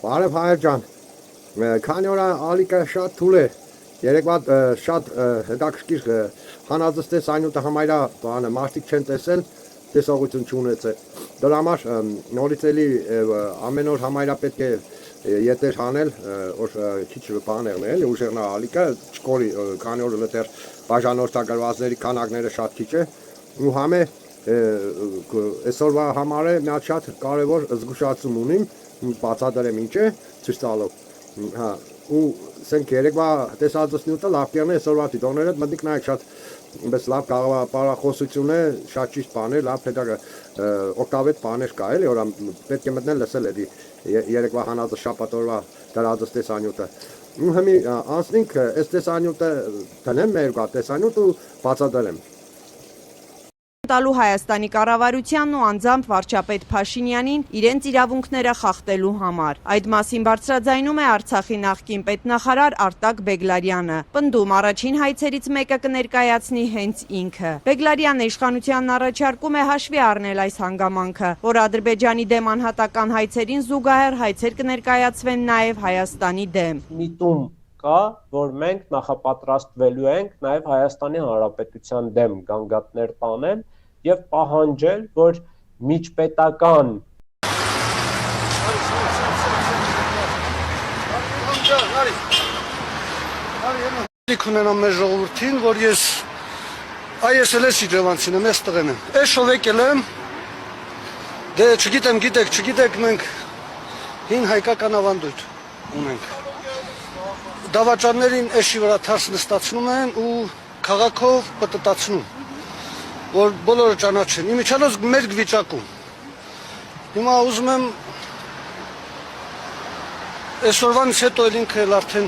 Բարև Հայր ջան, քանի օր ալիքը շատ թույլ է, երեկվա շատ հետաքրքիր հանածս տեսանյութը համայրա մարդիկ չեն տեսել, տեսողություն չունեցել։ Դրա համար նորից էլի ամեն օր համայրա պետք է ետեր հանել, որ քիչ բաներն էլ ուժեղնա ալիքը, չկորի, քանի օր դեռ բաժանորդագրվածների քանակները շատ քիչ է, ու համե այսօրվա համար է մի շատ կարևոր զգուշացում ունիմ, բացատրեմ ինչ է, ցույց տալով։ Հա, ու սենք երեկվա տեսածս նյութը լավ կերն է, այսօրվա դիտողները մտիկ նայեք շատ բայց լավ կաղապարախոսություն է, շատ ճիշտ բան է, լավ օգտավետ բաներ կա էլի, որ պետք է մտնել լսել էլի երեկվա հանածը շաբաթ օրվա դրածս տեսանյութը։ Ու հիմի անցնենք այս տեսանյութը դնեմ մեր կա տեսանյութ ու բացատրեմ։ Տալու Հայաստանի կառավարությանն ու անձամբ վարչապետ Փաշինյանին իրենց իրավունքները խախտելու համար։ Այդ մասին բարձրաձայնում է Արցախի նախկին պետնախարար Արտակ Բեգլարյանը։ Պնդում առաջին հայցերից մեկը կներկայացնի հենց ինքը։ Բեգլարյանը իշխանությանն առաջարկում է հաշվի առնել այս հանգամանքը, որ Ադրբեջանի դեմ անհատական հայցերին զուգահեռ հայցեր կներկայացվեն նաև Հայաստանի դեմ։ Միտում կա, որ մենք նախապատրաստվելու ենք նաև Հայաստանի Հանրապետության դեմ գանգատներ տանել եւ պահանջել, որ միջպետական ունենամ մեր ժողովրդին, որ ես էլ ես իջևանցին եմ, ես տղեն եմ։ Ես շով եկել եմ, դե չգիտեմ, գիտեք, մենք հին հայկական ավանդույթ ունենք։ Դավաճաններին էշի վրա թարս նստացնում են ու քաղաքով պտտացնում, որ բոլորը ճանաչեն, իմիջիալոց մեր վիճակում։ Հիմա ուզում եմ այսօրվանից հետո էլ ինքը էլ արդեն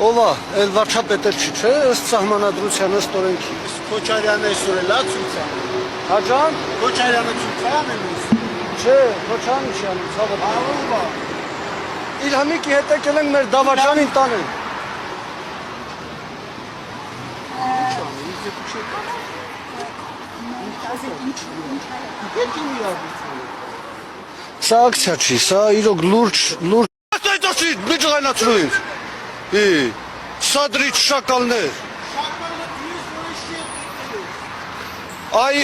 ով է, էլ վարչապետը չի, չէ, ըստ սահմանադրության, ըստ օրենքի։ Քոչարյանը այսօր էլ է ցույցան։ Հա ջան, Քոչարյանը ցույցան է նույնս։ չէ, Քոչարյանը չի անում, ցավոք։ Իլհամիկի հետ եկել են մեր դավաճանին տանեն։ Սա ակցիա չի, սա իրոք լուրջ Այդոսի միջղայնացրու ինձ։ Սադրիչ շակալներ։ Այ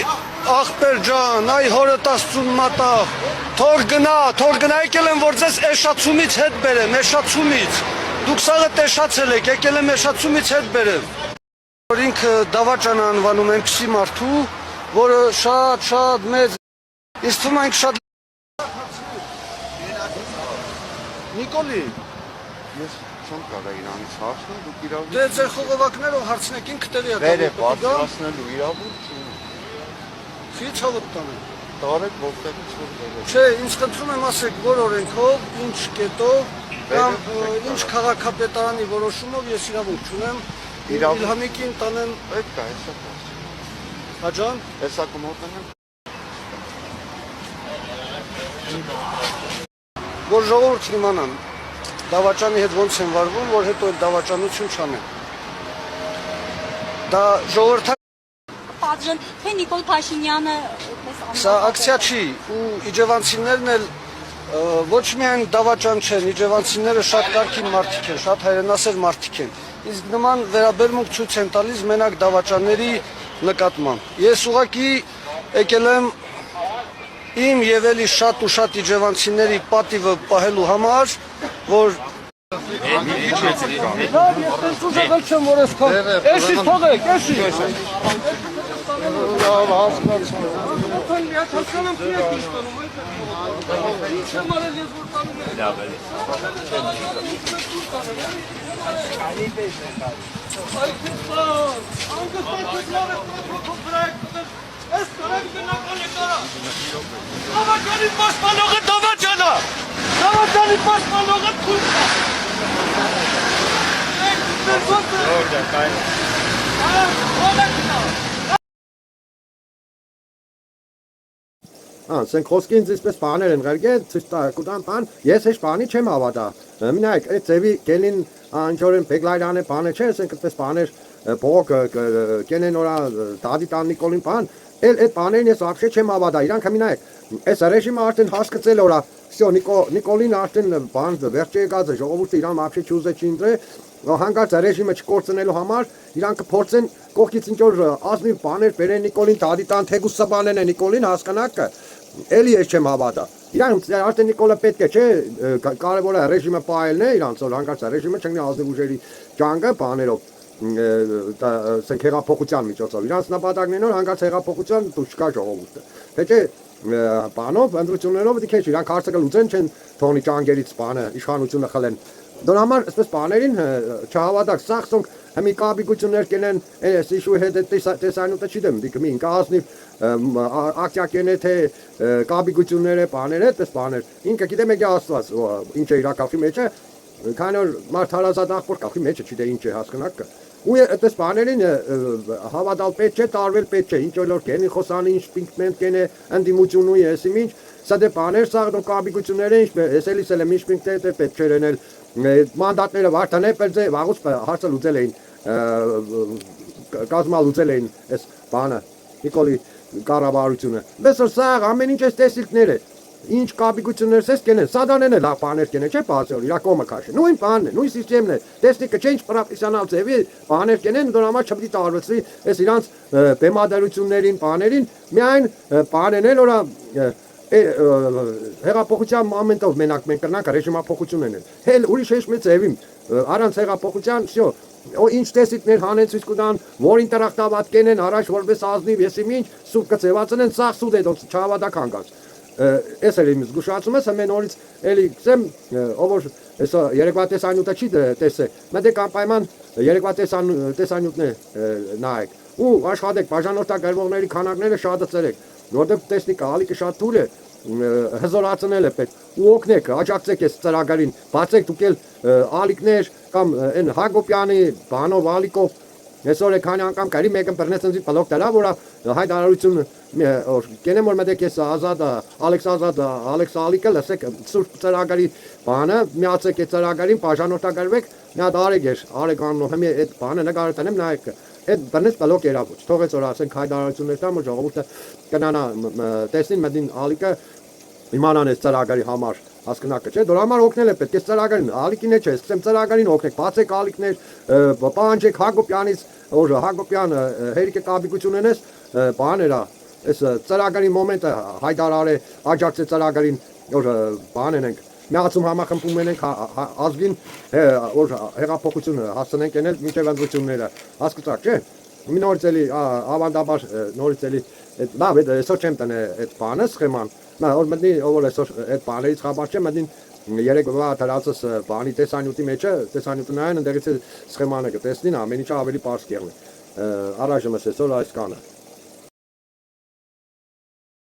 աղբեր ջան, այ հորդ աստծուն մատաղ, թող գնա եկել եմ, որ ձեզ էշացումից հետ բերեմ, էշացումից։ Դուք սաղը տեսացել եք, եկել եմ էշացումից հետ բերեմ։ Որ ինքը դավաճան անվանում այնպիսի մարդու, որը շատ մեծ, ինձ թվում է շատ Նիկոլի, ես չեմ կարող իրանից հարցնել, դուք իրավունք դե ձեր խողովակներով հարցնեք, ինքը տեղի է Վեր է բարձրացնելու իրավունք չունի։ Չի ցավոտ տանեմ։ Տարեք որտեղից որ վեր է։ Չէ, ինձ խնդրում եմ ասեք, որ օրենքով, ինչ կետով, կամ ինչ քաղաքապետարանի որոշումով ես իրավունք չունեմ Իլհամիկին տանեմ։ Այդ կա, հեսա կա։ Հա ջան։ Հեսա կմոտնեմ։ Որ ժողովուրդն իմանան դավաճանի հետ ոնց են վարվում, որ հետո այդ դավաճանություն չանեն։ Դա ժողովրդական Պատժել, թե Նիկոլ Փաշինյանը Սա ակցիա չի ու իջևանցիներն էլ ոչ միայն դավաճան չեն, իջևանցիները շատ կարգին մարդիկ են, շատ հայրենասեր մարդիկ են։ Իսկ նման վերաբերմունք ցույց են տալիս մենակ դավաճանների նկատմամբ։ Ես ուղղակի եկել եմ իմ եւ էլի շատ ու շատ իջևանցիների պատիվը պահելու համար, որ չեմ որ այսքան էշի թողեք, էշի։ Լավ, հասկացա։ Դավաճանի պաշտպանողը դավաճանա։ Դավաճանի պաշտպանողը թույլ կա։ Սենք խոսքի ինձ իսպես բաներ են ղերգել, ցույց տան բան, ես հեչ բանի չեմ հավատա։ Մինայք այդ ձևի գելին անջորեն Բեգլարյանը բանը չէ, սենք այդպես բաներ փող կենեն օրա դադի տան Նիկոլին բան, Այդ բաներին ես вообще չեմ հավատա, իրանք հմինայեք, այս ռեժիմը արդեն հասկացել օրա, всё, Նիկոլին արդեն բան վերջի եկած է, ժողովուրդը իրան вообще չուզե չի ընտրե, հանկարծ ռեժիմը չկորցնելու համար իրանք փորձեն կողքից ինչ որ ազնիվ բաներ բերեն Նիկոլին դադիտան թեգուս սբանեն Նիկոլին հասկանաք, էլի ես չեմ հավատա։ Իրանք արդեն Նիկոլը պետք է, չէ, կարևորը ռեժիմը պահելն է, իրանք որ հանկարծ ռեժիմը չընկնի ազնիվ ուժերի ջանգը բաներով ասենք հեղափոխության միջոցով իրանց նպատակն են որ հանկարծ հեղափոխության դուրս չկա ժողովուրդը թե չէ բանով ընտրություններով դիքեչ իրանք հարցը կլուծեն չեն թողնի ճանգերից բանը իշխանությունը խլեն դրա համար այսպես բաներին չհավատակ սախսոնք հմի կապիկություններ կենեն այս իշու հետ տեսանյութը չի դեմ դիք մի ինքազնիվ ակցիա կենե թե կապիկությունները բաները այդպես բաներ ինքը գիտեմ եկե աստված ինչ է իրակապի մեջ է քանի որ մարդ հարազատ աղբոր կախի մեջ է չի դե ինչ է հասկանաք ու այդպես բաներին հավատալ պետք չէ տարվել պետք չէ ինչ որ կենի խոսանի ինչ պինկմենտ կենե անդիմություն ու եսի ինչ սա դե բաներ սա դու կապիկությունները ինչ էս էլիս էլ ինչ պինկտե պետք չէ լինել մանդատները վարտան է պերձե վաղուց հարցը լուծել էին կազմալ լուծել էին այս բանը Նիկոլի կառավարությունը բայց սա ամեն ինչ էս տեսիլքները ինչ կապիկություններ ես կենեն սադանեն է լավ բաներ կենեն չէ բացել իր կոմը քաշը նույն բանն է նույն սիստեմն է տեխնիկը չէ ինչ պրոֆեսիոնալ ձևի բաներ կենեն դրա համար չպետք է տարվեցվի այս իրանց բեմադրություններին բաներին միայն բանեն էլ օրա հեղափոխության մոմենտով մենակ մենք կրնանք ռեժիմափոխություն են հել ուրիշ ինչ մեծ ձևի առանց հեղափոխության всё ինչ տեսիկներ հանեն ցույց կտան որ ինտերակտիվատ կենեն առաջ որպես ազնիվ եսի ինչ սուտ կծեվացնեն սաղ սուտ է դոց չհավատակ հանգած Ես էլ իմ զգուշացում ես ամեն օրից էլի գսեմ ով որ հեսա երեկվա տեսանյութը չի տեսե մտեք անպայման երեկվա տեսանյութն է նայեք ու աշխատեք բաժանորդագրողների քանակները շատացրեք որտեղ տեխնիկա ալիքը շատ թույլ է հզորացնել է պետք ու օգնեք աջակցեք այս ծրագրին բացեք դուք էլ ալիքներ կամ այն Հակոբյանի բանով ալիկով Այսօր է քանի անգամ կարի մեկը բռնեցնի բլոկ դրա որ հայտարարություն կենեմ որ մտեք ես ազատ Ալեքս ազատ Ալեքս ալիկը լսեք սուրբ ծրագրի բանը միացեք այդ ծրագրին բաժանորդագրվեք նա դարեք արեք աննո հիմա այդ բանը նկարատեմ նայեք այդ բռնեց բլոկ երավում թողեց որ ասենք հայտարարություններ տամ որ ժողովուրդը կնանա տեսնին մտին ալիկը իմանան այս ծրագրի համար հասկնակը չէ դրա համար օգնել է պետք է ծրագրին ալիկին է չէ սկսեմ ծրագրին օգնեք բացեք ալիկներ պահանջեք Հակոբյանից որ Հակոբյանը հերիքը կապիկություն ունես բաներա այս ծրագրի մոմենտը հայտարարե աջակցե ծրագրին որ բան ենք միացում համախմբում ենք ազգին որ հեղափոխությունը հասցնենք ենել մինչև ընտրությունները հասկացաք չէ մի նորից էլի ավանդաբար նորից էլի լավ է այսօր չեմ տնե այդ բանը սխեման Նա որ մտնի որ այսօր այդ բաներից խաբար չէ մտնին երեկվա դրածս բանի տեսանյութի մեջը տեսանյութը նայեն ընդերից սխեմանը կտեսնին ամեն ինչը ավելի པարզ կեղնի առայժմ այսօր այս կանը